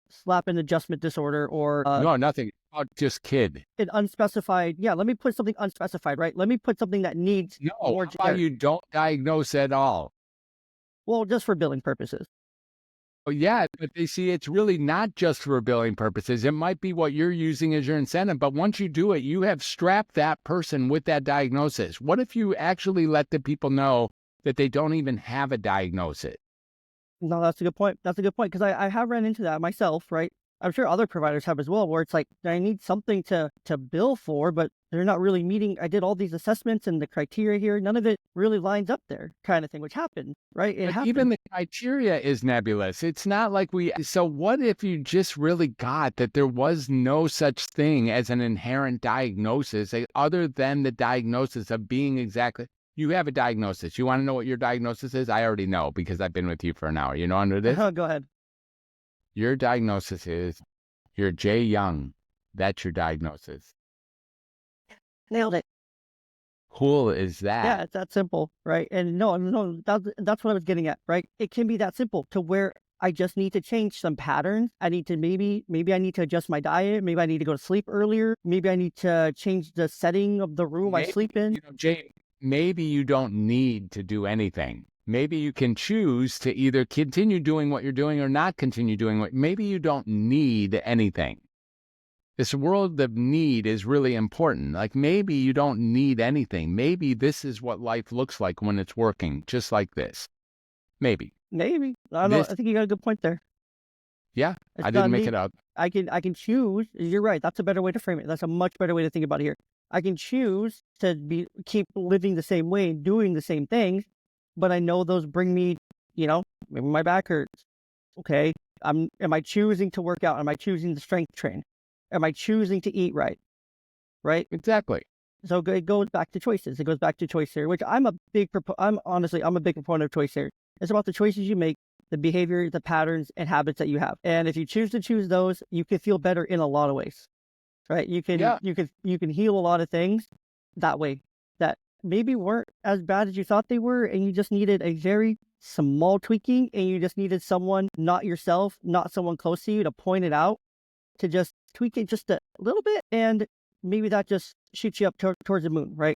Speaker 1: an adjustment disorder or
Speaker 2: No, nothing. Just kid.
Speaker 1: an unspecified. Yeah, let me put something unspecified, right? Let me put something that needs
Speaker 2: No,
Speaker 1: more
Speaker 2: how about
Speaker 1: generic.
Speaker 2: you don't diagnose at all?
Speaker 1: Well, just for billing purposes.
Speaker 2: Oh, yeah, but they see it's really not just for billing purposes. It might be what you're using as your incentive, but once you do it, you have strapped that person with that diagnosis. What if you actually let the people know that they don't even have a diagnosis?
Speaker 1: No, that's a good point. That's a good point because I have run into that myself, right? I'm sure other providers have as well, where it's like I need something to bill for, but they're not really meeting. I did all these assessments and the criteria here, none of it really lines up there, kind of thing, which happened, right? It
Speaker 2: But
Speaker 1: happened.
Speaker 2: even the criteria is nebulous. It's not like so what if you just really got that there was no such thing as an inherent diagnosis other than the diagnosis of being exactly, you have a diagnosis. You want to know what your diagnosis is? I already know because I've been with you for an hour. You know under this?
Speaker 1: Go ahead.
Speaker 2: Your diagnosis is you're Jey Young. That's your diagnosis.
Speaker 1: Nailed it.
Speaker 2: Cool is
Speaker 1: Yeah,
Speaker 2: that?
Speaker 1: it's that simple, right? And no, that's what I was getting at, right? It can be that simple to where I just need to change some patterns. I need to maybe I need to adjust my diet. Maybe I need to go to sleep earlier. Maybe I need to change the setting of the room I sleep in.
Speaker 2: Jey, maybe you don't need to do anything. Maybe you can choose to either continue doing what you're doing or not continue doing what. Maybe you don't need anything. This world of need is really important. Like maybe you don't need anything. Maybe this is what life looks like when it's working, just like this. Maybe.
Speaker 1: I don't know. I think you got a good point there.
Speaker 2: Yeah,
Speaker 1: It's
Speaker 2: I didn't
Speaker 1: not
Speaker 2: make
Speaker 1: me.
Speaker 2: it up.
Speaker 1: I can choose. You're right. That's a better way to frame it. That's a much better way to think about it here. I can choose to keep living the same way, doing the same things, but I know those bring me, maybe my back hurts. Okay. Am I choosing to work out? Am I choosing to strength train? Am I choosing to eat right? Right.
Speaker 2: Exactly.
Speaker 1: So it goes back to choices. It goes back to choice theory, which I'm a big I'm a big proponent of choice theory. It's about the choices you make, the behavior, the patterns and habits that you have. And if you choose to choose those, you can feel better in a lot of ways. Right? You can heal a lot of things that way that maybe weren't as bad as you thought they were, and you just needed a very small tweaking, and you just needed someone, not yourself, not someone close to you, to point it out, to just tweak it just a little bit, and maybe that just shoots you up towards the moon, right?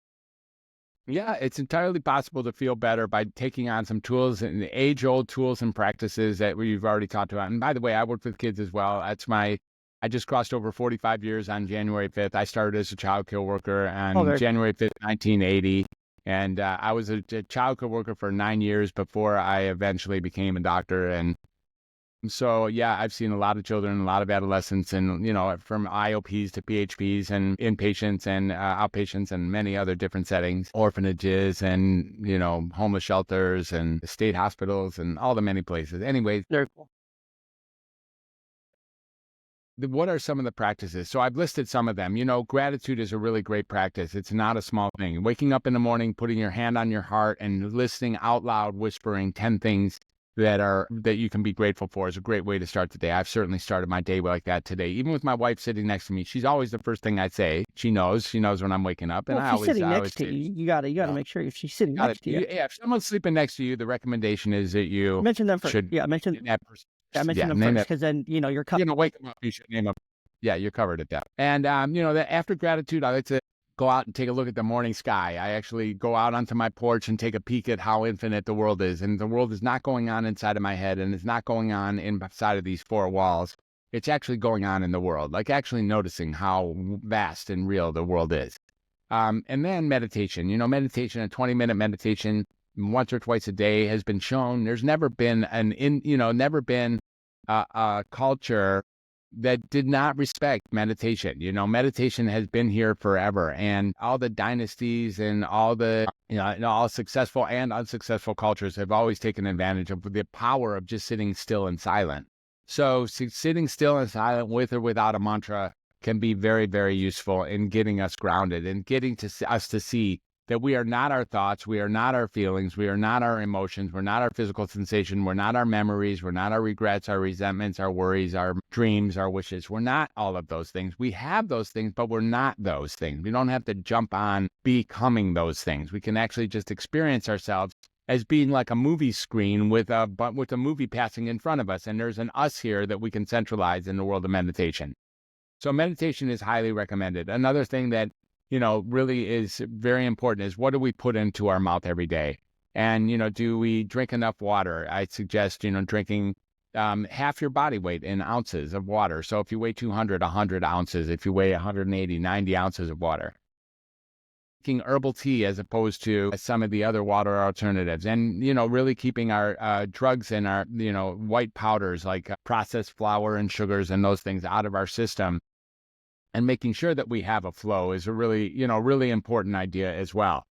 Speaker 2: Yeah, it's entirely possible to feel better by taking on some tools and the age-old tools and practices that we've already talked about. And by the way, I work with kids as well. I just crossed over 45 years on January 5th. I started as a child care worker on January 5th, 1980. And I was a child care worker for 9 years before I eventually became a doctor. And so, yeah, I've seen a lot of children, a lot of adolescents, and, from IOPs to PHPs and inpatients and outpatients and many other different settings, orphanages and, homeless shelters and state hospitals and all the many places. Anyways,
Speaker 1: Very cool.
Speaker 2: What are some of the practices? So I've listed some of them. Gratitude is a really great practice. It's not a small thing. Waking up in the morning, putting your hand on your heart and listening out loud, whispering 10 things that you can be grateful for is a great way to start the day. I've certainly started my day like that today. Even with my wife sitting next to me, she's always the first thing I say. She knows when I'm waking up. And
Speaker 1: Well, if she's sitting next to you, you gotta make sure if she's sitting next to you.
Speaker 2: Yeah, if someone's sleeping next to you, the recommendation is that you
Speaker 1: mention them first.
Speaker 2: should
Speaker 1: mention
Speaker 2: that person.
Speaker 1: mention them first, because then you're covered.
Speaker 2: Wake them up. You should name them. Yeah, you're covered at that. And that after gratitude, I like to go out and take a look at the morning sky. I actually go out onto my porch and take a peek at how infinite the world is. And the world is not going on inside of my head, and it's not going on inside of these four walls. It's actually going on in the world, like actually noticing how vast and real the world is. And then meditation. Meditation, a 20-minute meditation once or twice a day has been shown. There's never been a culture that did not respect meditation. Meditation has been here forever, and all the dynasties and all the, all successful and unsuccessful cultures have always taken advantage of the power of just sitting still and silent. So sitting still and silent with or without a mantra can be very, very useful in getting us grounded and getting us to see that we are not our thoughts, we are not our feelings, we are not our emotions, we're not our physical sensation, we're not our memories, we're not our regrets, our resentments, our worries, our dreams, our wishes. We're not all of those things. We have those things, but we're not those things. We don't have to jump on becoming those things. We can actually just experience ourselves as being like a movie screen with a movie passing in front of us. And there's an us here that we can centralize in the world of meditation. So meditation is highly recommended. Another thing that, really is very important is, what do we put into our mouth every day? And, do we drink enough water? I suggest, drinking half your body weight in ounces of water. So if you weigh 200, 100 ounces. If you weigh 180, 90 ounces of water. Drinking herbal tea as opposed to some of the other water alternatives. And, really keeping our drugs and our, white powders like processed flour and sugars and those things out of our system. And making sure that we have a flow is a really important idea as well.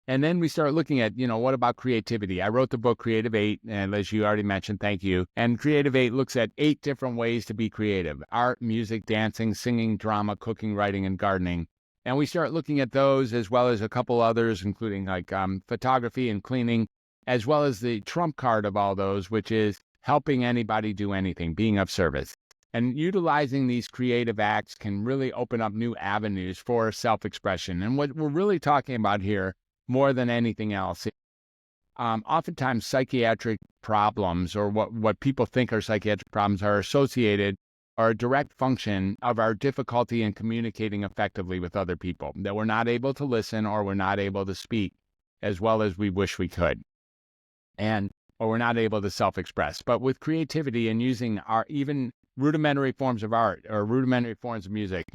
Speaker 2: And then we start looking at, what about creativity? I wrote the book Creative 8, and as you already mentioned, thank you. And Creative 8 looks at 8 different ways to be creative: art, music, dancing, singing, drama, cooking, writing, and gardening. And we start looking at those as well as a couple others, including like photography and cleaning, as well as the trump card of all those, which is helping anybody do anything, being of service. And utilizing these creative acts can really open up new avenues for self-expression. And what we're really talking about here, more than anything else, oftentimes psychiatric problems, or what people think are psychiatric problems, are associated or a direct function of our difficulty in communicating effectively with other people, that we're not able to listen, or we're not able to speak as well as we wish we could. Or we're not able to self-express. But with creativity and using our even rudimentary forms of art or rudimentary forms of music,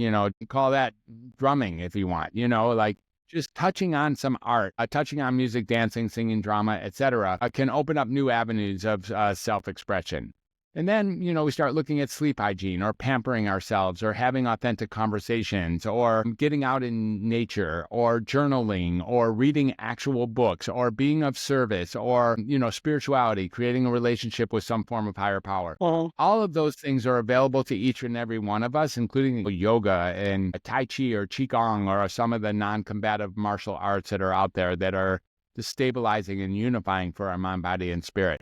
Speaker 2: call that drumming if you want, like just touching on some art, touching on music, dancing, singing, drama, etc., can open up new avenues of self-expression. And then, we start looking at sleep hygiene, or pampering ourselves, or having authentic conversations, or getting out in nature, or journaling, or reading actual books, or being of service, or, spirituality, creating a relationship with some form of higher power. All of those things are available to each and every one of us, including yoga and Tai Chi or Qigong, or some of the non-combative martial arts that are out there that are stabilizing and unifying for our mind, body, and spirit.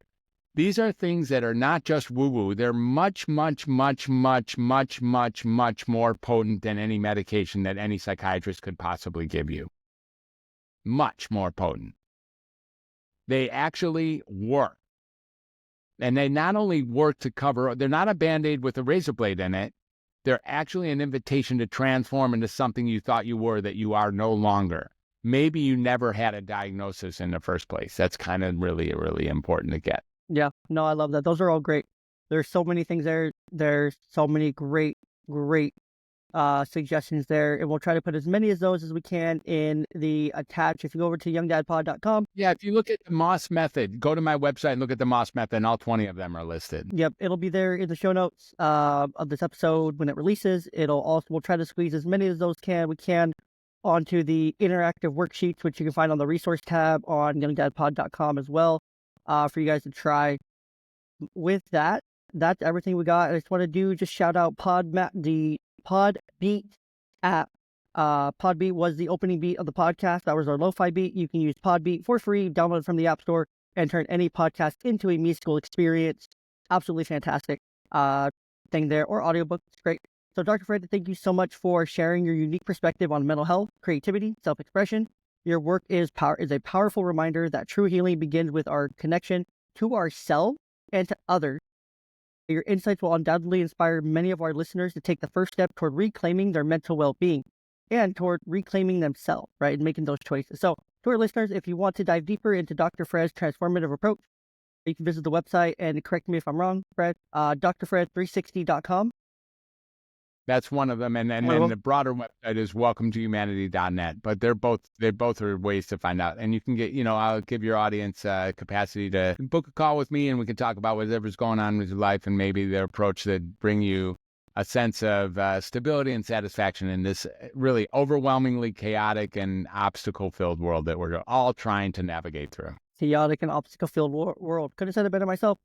Speaker 2: These are things that are not just woo-woo. They're much, much, much, much, much, much, much more potent than any medication that any psychiatrist could possibly give you. Much more potent. They actually work. And they not only work to cover, they're not a Band-Aid with a razor blade in it. They're actually an invitation to transform into something you thought you were that you are no longer. Maybe you never had a diagnosis in the first place. That's kind of really, really important to get.
Speaker 1: Yeah, no, I love that. Those are all great. There's so many things there. There's so many great suggestions there, and we'll try to put as many of those as we can in the attach. If you go over to youngdadpod.com.
Speaker 2: Yeah, if you look at the Moss Method, go to my website and look at the Moss Method, and all 20 of them are listed.
Speaker 1: Yep, it'll be there in the show notes of this episode when it releases. We'll try to squeeze as many of those we can onto the interactive worksheets, which you can find on the resource tab on youngdadpod.com as well, for you guys to try. With that, that's everything we got. I just want to just shout out the Podbeat app. Podbeat was the opening beat of the podcast. That was our lo-fi beat. You can use Podbeat for free, download it from the App Store, and turn any podcast into a musical experience. Absolutely fantastic thing there, or audiobook. It's great. So Dr. Fred, thank you so much for sharing your unique perspective on mental health, creativity, self-expression. Your work is a powerful reminder that true healing begins with our connection to ourselves and to others. Your insights will undoubtedly inspire many of our listeners to take the first step toward reclaiming their mental well-being and toward reclaiming themselves, right, and making those choices. So to our listeners, if you want to dive deeper into Dr. Fred's transformative approach, you can visit the website, and correct me if I'm wrong, Fred, drfred360.com.
Speaker 2: That's one of them. And then the broader website is welcometohumanity.net. But they both are ways to find out. And you can get, I'll give your audience capacity to book a call with me, and we can talk about whatever's going on with your life and maybe the approach that bring you a sense of stability and satisfaction in this really overwhelmingly chaotic and obstacle-filled world that we're all trying to navigate through.
Speaker 1: Chaotic and obstacle-filled world. Couldn't have said it better myself.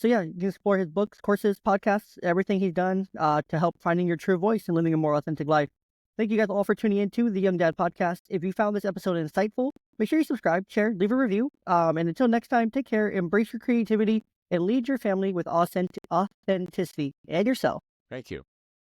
Speaker 1: So yeah, you can explore his books, courses, podcasts, everything he's done to help finding your true voice and living a more authentic life. Thank you guys all for tuning in to the Young Dad Podcast. If you found this episode insightful, make sure you subscribe, share, leave a review. And until next time, take care, embrace your creativity, and lead your family with authenticity and yourself.
Speaker 2: Thank you.